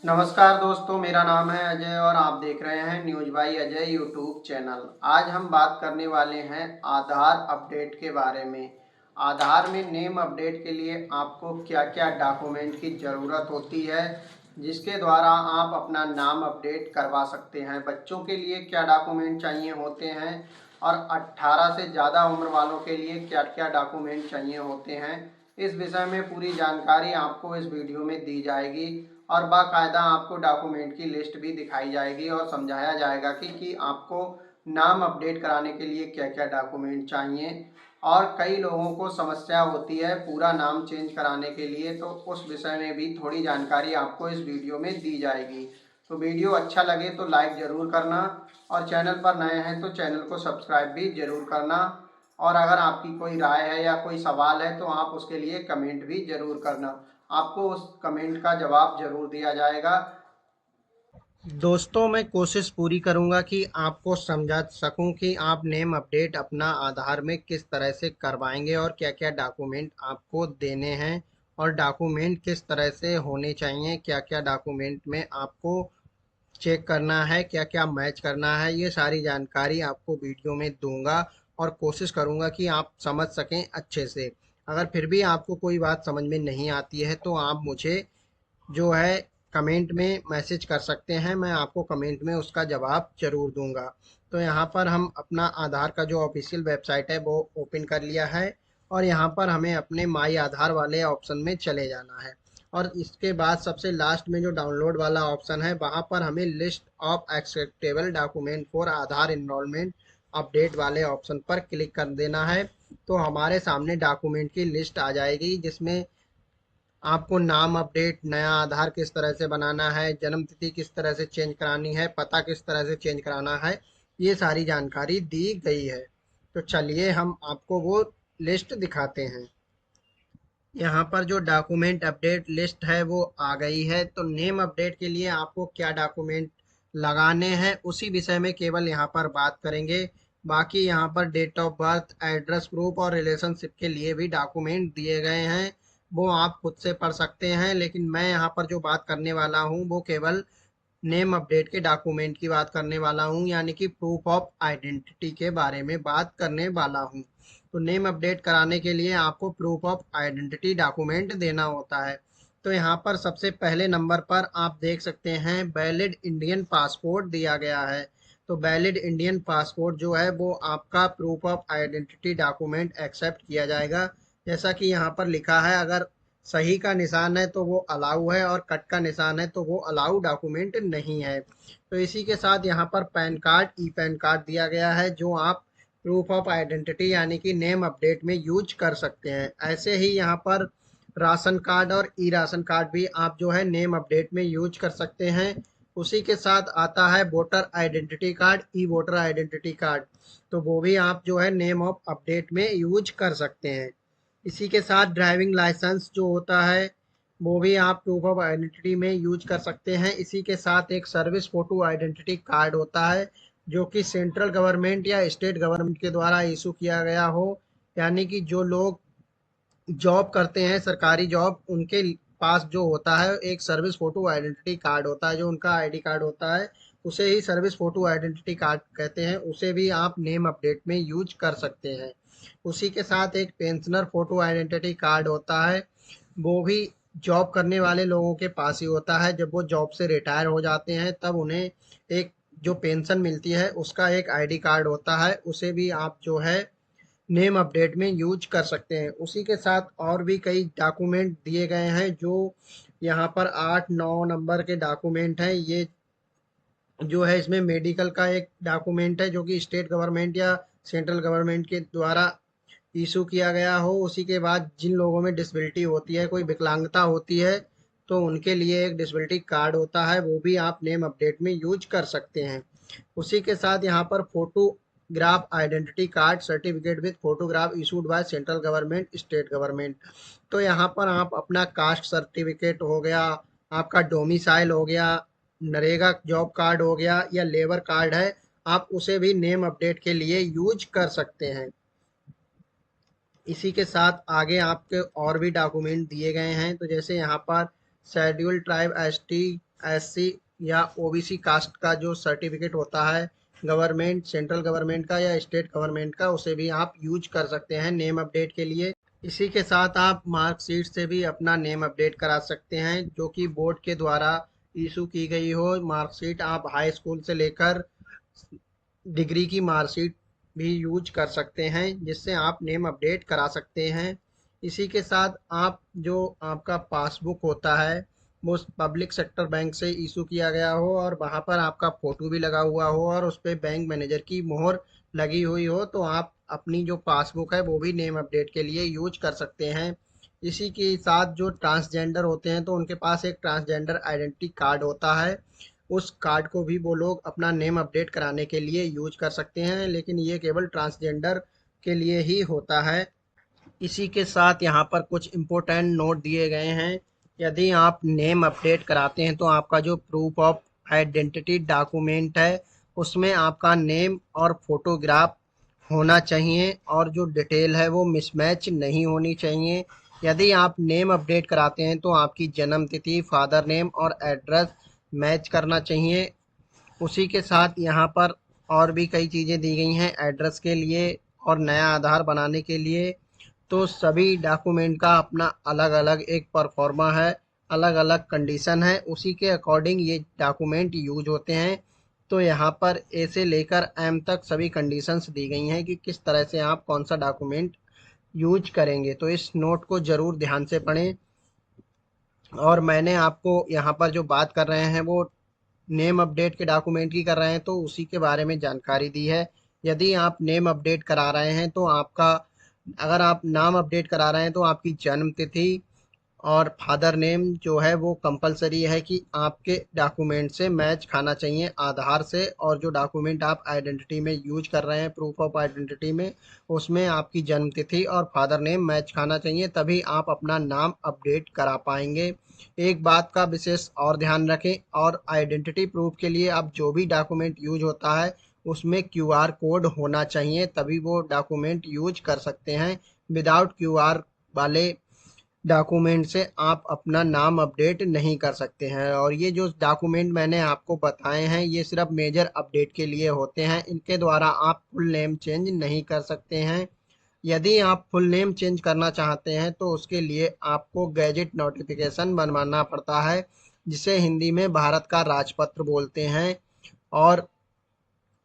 नमस्कार दोस्तों, मेरा नाम है अजय और आप देख रहे हैं news by Ajay YouTube channel. आज हम बात करने वाले हैं आधार अपडेट के बारे में। आधार में नेम अपडेट के लिए आपको क्या-क्या डॉक्यूमेंट की ज़रूरत होती है, जिसके द्वारा आप अपना नाम अपडेट करवा सकते हैं। बच्चों के लिए क्या डॉक्यूमेंट चाहिए होते हैं और 18 से ज़्यादा उम्र वालों के लिए क्या-क्या डॉक्यूमेंट चाहिए होते हैं, इस विषय में पूरी जानकारी आपको इस वीडियो में दी जाएगी और बाकायदा आपको डॉक्यूमेंट की लिस्ट भी दिखाई जाएगी और समझाया जाएगा कि आपको नाम अपडेट कराने के लिए क्या-क्या डॉक्यूमेंट चाहिए। और कई लोगों को समस्या होती है पूरा नाम चेंज कराने के लिए, तो उस विषय में भी थोड़ी जानकारी आपको इस वीडियो में दी जाएगी। तो वीडियो अच्छा लगे तो लाइक ज़रूर करना और चैनल पर नए हैं तो चैनल को सब्सक्राइब भी ज़रूर करना। और अगर आपकी कोई राय है या कोई सवाल है तो आप उसके लिए कमेंट भी ज़रूर करना, आपको उस कमेंट का जवाब ज़रूर दिया जाएगा। दोस्तों, मैं कोशिश पूरी करूंगा कि आपको समझा सकूं कि आप नेम अपडेट अपना आधार में किस तरह से करवाएंगे और क्या-क्या डॉक्यूमेंट आपको देने हैं और डॉक्यूमेंट किस तरह से होने चाहिए, क्या-क्या डॉक्यूमेंट में आपको चेक करना है, क्या-क्या मैच करना है, ये सारी जानकारी आपको वीडियो में दूंगा और कोशिश करूंगा कि आप समझ सकें अच्छे से। अगर फिर भी आपको कोई बात समझ में नहीं आती है तो आप मुझे जो है कमेंट में मैसेज कर सकते हैं, मैं आपको कमेंट में उसका जवाब ज़रूर दूंगा। तो यहाँ पर हम अपना आधार का जो ऑफिशियल वेबसाइट है वो ओपन कर लिया है और यहाँ पर हमें अपने माई आधार वाले ऑप्शन में चले जाना है और इसके बाद सबसे लास्ट में जो डाउनलोड वाला ऑप्शन है वहाँ पर हमें list of acceptable document for Aadhaar enrolment update वाले ऑप्शन पर क्लिक कर देना है। तो हमारे सामने डॉक्यूमेंट की लिस्ट आ जाएगी जिसमें आपको नाम अपडेट, नया आधार किस तरह से बनाना है, जन्म तिथि किस तरह से चेंज करानी है, पता किस तरह से चेंज कराना है, ये सारी जानकारी दी गई है। तो चलिए हम आपको वो लिस्ट दिखाते हैं। यहाँ पर जो डॉक्यूमेंट अपडेट लिस्ट है वो आ गई है। तो नेम अपडेट के लिए आपको क्या डॉक्यूमेंट लगाने हैं उसी विषय में केवल यहाँ पर बात करेंगे। बाकी यहाँ पर date of birth, address proof और रिलेशनशिप के लिए भी डॉक्यूमेंट दिए गए हैं, वो आप खुद से पढ़ सकते हैं। लेकिन मैं यहाँ पर जो बात करने वाला हूँ वो केवल नेम अपडेट के डॉक्यूमेंट की बात करने वाला हूँ, यानी कि प्रूफ ऑफ आइडेंटिटी के बारे में बात करने वाला हूँ। तो नेम अपडेट कराने के लिए आपको प्रूफ ऑफ आइडेंटिटी डॉक्यूमेंट देना होता है। तो यहाँ पर सबसे पहले नंबर पर आप देख सकते हैं वैलिड इंडियन पासपोर्ट दिया गया है। तो वैलिड इंडियन पासपोर्ट जो है वो आपका proof of identity document accept किया जाएगा। जैसा कि यहाँ पर लिखा है, अगर सही का निशान है तो वो अलाउ है और कट का निशान है तो वो अलाउ डॉक्यूमेंट नहीं है। तो इसी के साथ यहाँ पर pan card, e PAN card दिया गया है जो आप प्रूफ ऑफ आइडेंटिटी यानी कि नेम अपडेट में यूज कर सकते हैं। ऐसे ही यहाँ पर राशन कार्ड और ई राशन कार्ड भी आप जो है नेम अपडेट में यूज कर सकते हैं। उसी के साथ आता है वोटर आइडेंटिटी कार्ड, ई वोटर आइडेंटिटी कार्ड, तो वो भी आप जो है नेम ऑफ अपडेट में यूज कर सकते हैं। इसी के साथ ड्राइविंग लाइसेंस जो होता है वो भी आप प्रूफ ऑफ आइडेंटिटी में यूज कर सकते हैं। इसी के साथ एक सर्विस फोटो आइडेंटिटी कार्ड होता है जो कि सेंट्रल गवर्नमेंट या स्टेट गवर्नमेंट के द्वारा इशू किया गया हो, यानी कि जो लोग जॉब करते हैं सरकारी जॉब, उनके पास जो होता है एक सर्विस फोटो आइडेंटिटी कार्ड होता है, जो उनका आईडी कार्ड होता है उसे ही सर्विस फोटो आइडेंटिटी कार्ड कहते हैं, उसे भी आप नेम अपडेट में यूज कर सकते हैं। उसी के साथ एक पेंशनर फोटो आइडेंटिटी कार्ड होता है, वो भी जॉब करने वाले लोगों के पास ही होता है। जब वो जॉब से रिटायर हो जाते हैं तब उन्हें एक जो पेंशन मिलती है उसका एक आईडी कार्ड होता है, उसे भी आप जो है नेम अपडेट में यूज कर सकते हैं। उसी के साथ और भी कई डॉक्यूमेंट दिए गए हैं जो यहाँ पर 8-9 नंबर के डॉक्यूमेंट हैं। ये जो है इसमें मेडिकल का एक डॉक्यूमेंट है जो कि स्टेट गवर्नमेंट या सेंट्रल गवर्नमेंट के द्वारा इशू किया गया हो। उसी के बाद जिन लोगों में डिसेबिलिटी होती है, कोई विकलांगता होती है, तो उनके लिए एक डिसेबिलिटी कार्ड होता है, वो भी आप नेम अपडेट में यूज कर सकते हैं। उसी के साथ यहाँ पर photograph identity card certificate with photograph issued by central government, state government, तो यहाँ पर आप अपना कास्ट सर्टिफिकेट हो गया, आपका डोमिसाइल हो गया, नरेगा जॉब कार्ड हो गया या लेबर कार्ड है, आप उसे भी नेम अपडेट के लिए यूज कर सकते हैं। इसी के साथ आगे आपके और भी डॉक्यूमेंट दिए गए हैं, तो जैसे यहाँ पर शेड्यूल ट्राइब एसटी एससी या ओबीसी कास्ट का जो सर्टिफिकेट होता है गवर्नमेंट, सेंट्रल गवर्नमेंट का या स्टेट गवर्नमेंट का, उसे भी आप यूज कर सकते हैं नेम अपडेट के लिए। इसी के साथ आप मार्कशीट से भी अपना नेम अपडेट करा सकते हैं, जो कि बोर्ड के द्वारा इशू की गई हो मार्कशीट। आप हाई स्कूल से लेकर डिग्री की मार्कशीट भी यूज कर सकते हैं, जिससे आप नेम अपडेट करा सकते हैं। इसी के साथ आप जो आपका पासबुक होता है वो पब्लिक सेक्टर बैंक से इशू किया गया हो और वहाँ पर आपका फ़ोटो भी लगा हुआ हो और उस पे बैंक मैनेजर की मोहर लगी हुई हो, तो आप अपनी जो पासबुक है वो भी नेम अपडेट के लिए यूज कर सकते हैं। इसी के साथ जो ट्रांसजेंडर होते हैं तो उनके पास एक ट्रांसजेंडर आइडेंटिटी कार्ड होता है, उस कार्ड को भी वो लोग अपना नेम अपडेट कराने के लिए यूज कर सकते हैं, लेकिन ये केवल ट्रांसजेंडर के लिए ही होता है। इसी के साथ यहाँ पर कुछ इम्पोर्टेंट नोट दिए गए हैं। यदि आप नेम अपडेट कराते हैं तो आपका जो प्रूफ ऑफ आइडेंटिटी डॉक्यूमेंट है उसमें आपका नेम और फोटोग्राफ होना चाहिए और जो डिटेल है वो मिसमैच नहीं होनी चाहिए। यदि आप नेम अपडेट कराते हैं तो आपकी जन्म तिथि, फादर नेम और एड्रेस मैच करना चाहिए। उसी के साथ यहाँ पर और भी कई चीज़ें दी गई हैं एड्रेस के लिए और नया आधार बनाने के लिए। तो सभी डॉक्यूमेंट का अपना अलग अलग एक परफॉर्मा है, अलग अलग कंडीशन है, उसी के अकॉर्डिंग ये डॉक्यूमेंट यूज होते हैं। तो यहाँ पर ए से लेकर एम तक सभी कंडीशंस दी गई हैं कि किस तरह से आप कौन सा डॉक्यूमेंट यूज करेंगे। तो इस नोट को ज़रूर ध्यान से पढ़ें। और मैंने आपको यहाँ पर जो बात कर रहे हैं वो नेम अपडेट के डॉक्यूमेंट की कर रहे हैं, तो उसी के बारे में जानकारी दी है। यदि आप नेम अपडेट करा रहे हैं तो आपका, अगर आप नाम अपडेट करा रहे हैं तो आपकी जन्म तिथि और फादर नेम जो है वो कंपलसरी है कि आपके डॉक्यूमेंट से मैच खाना चाहिए आधार से। और जो डॉक्यूमेंट आप आइडेंटिटी में यूज कर रहे हैं प्रूफ ऑफ आइडेंटिटी में, उसमें आपकी जन्म तिथि और फादर नेम मैच खाना चाहिए, तभी आप अपना नाम अपडेट करा पाएंगे। एक बात का विशेष और ध्यान रखें, और आइडेंटिटी प्रूफ के लिए आप जो भी डॉक्यूमेंट यूज होता है उसमें क्यूआर कोड होना चाहिए, तभी वो डॉक्यूमेंट यूज कर सकते हैं। विदाउट क्यूआर वाले डॉक्यूमेंट से आप अपना नाम अपडेट नहीं कर सकते हैं। और ये जो डॉक्यूमेंट मैंने आपको बताए हैं ये सिर्फ मेजर अपडेट के लिए होते हैं, इनके द्वारा आप फुल नेम चेंज नहीं कर सकते हैं। यदि आप फुल नेम चेंज करना चाहते हैं तो उसके लिए आपको गैजेट नोटिफिकेशन बनवाना पड़ता है, जिसे हिंदी में भारत का राजपत्र बोलते हैं। और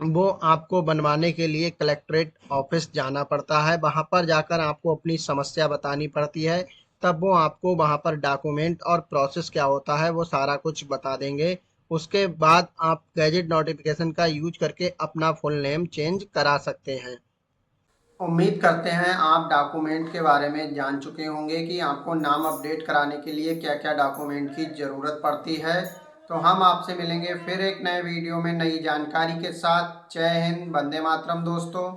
वो आपको बनवाने के लिए कलेक्ट्रेट ऑफिस जाना पड़ता है, वहाँ पर जाकर आपको अपनी समस्या बतानी पड़ती है, तब वो आपको वहाँ पर डॉक्यूमेंट और प्रोसेस क्या होता है वो सारा कुछ बता देंगे। उसके बाद आप गैजेट नोटिफिकेशन का यूज करके अपना फुल नेम चेंज करा सकते हैं। उम्मीद करते हैं आप डॉक्यूमेंट के बारे में जान चुके होंगे कि आपको नाम अपडेट कराने के लिए क्या क्या डॉक्यूमेंट की ज़रूरत पड़ती है। तो हम आपसे मिलेंगे फिर एक नए वीडियो में नई जानकारी के साथ। जय हिंद, वंदे मातरम दोस्तों।